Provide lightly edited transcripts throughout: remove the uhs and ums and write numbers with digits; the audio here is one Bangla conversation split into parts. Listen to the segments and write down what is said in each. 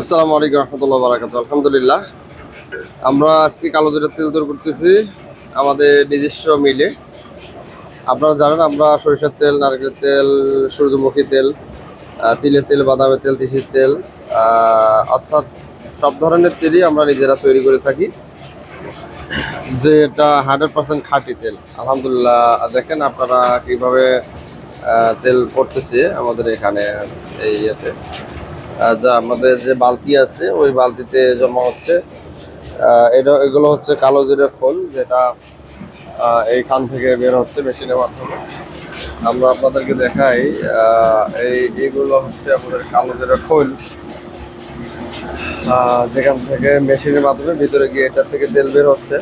আসসালামু আলাইকুম রহমতুল্লাহ বারাকাতুহু। আলহামদুলিল্লাহ, আমরা আজকে কালো জিরার তেল তৈরি করতেছি আমাদের নিজস্ব মিলে। আপনারা জানেন আমরা সরিষার তেল, নারকেলের তেল, সূর্যমুখী তেল, তিলের তেল, বাদামের তেল, তিসির তেল, অর্থাৎ সব ধরনের তেলই আমরা নিজেরা তৈরি করে থাকি, যেটা 100% খাঁটি তেল। আলহামদুলিল্লাহ, দেখেন আপনারা কিভাবে তেল পড়তেছে আমাদের এখানে এই ইয়েতে। যা আমাদের যে বালতি আছে ওই বালতিতে জমা হচ্ছে। এগুলো হচ্ছে কালো জিরার খোল, যেটা এইখান থেকে বের হচ্ছে মেশিনের মাধ্যমে। আমরা আপনাদেরকে দেখাই, এইগুলো হচ্ছে আমাদের কালো জিরার খোল, যেখান থেকে মেশিনের মাধ্যমে ভিতরে গিয়ে এটা থেকে তেল বের হচ্ছে।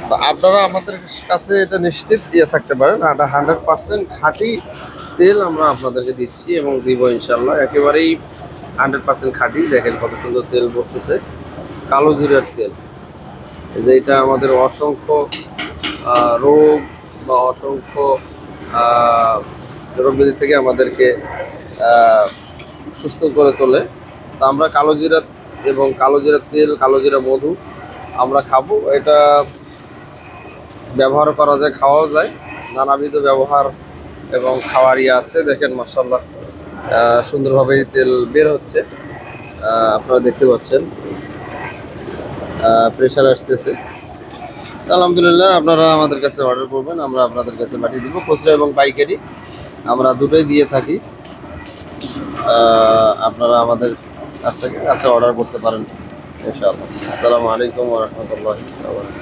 তো আপনারা আমাদের কাছে এটা নিশ্চিত দিয়ে থাকতে পারেন, 100% খাঁটি তেল আমরা আপনাদেরকে দিচ্ছি এবং দিব ইনশাল্লাহ। একেবারেই 100% খাঁটি। দেখেন কত সুন্দর তেল পড়তেছে, কালো জিরার তেল। যে এটা আমাদের অসংখ্য রোগ বা অসংখ্য রোগ ব্যাধি থেকে আমাদেরকে সুস্থ করে তোলে। তা আমরা কালো জিরা এবং কালো জিরার তেল, কালো জিরা মধু আমরা খাবো। এটা ব্যবহার করা যায়, খাওয়াও যায়, নানাবিধ ব্যবহার এবং খাওয়ারই আছে। দেখেন মাশাআল্লাহ, সুন্দরভাবে তেল বের হচ্ছে, আপনারা দেখতে পাচ্ছেন প্রেশার আসতেছে। আলহামদুলিল্লাহ, আপনারা আমাদের কাছে অর্ডার করবেন, আমরা আপনাদের কাছে পাঠিয়ে দিব। খুচরা এবং পাইকারি আমরা দুটোই দিয়ে থাকি। আপনারা আমাদের কাছ থেকে অর্ডার করতে পারেন ইনশাআল্লাহ। আসসালামু আলাইকুম ওয়া রাহমাতুল্লাহি ওয়া বারাকাতুহু।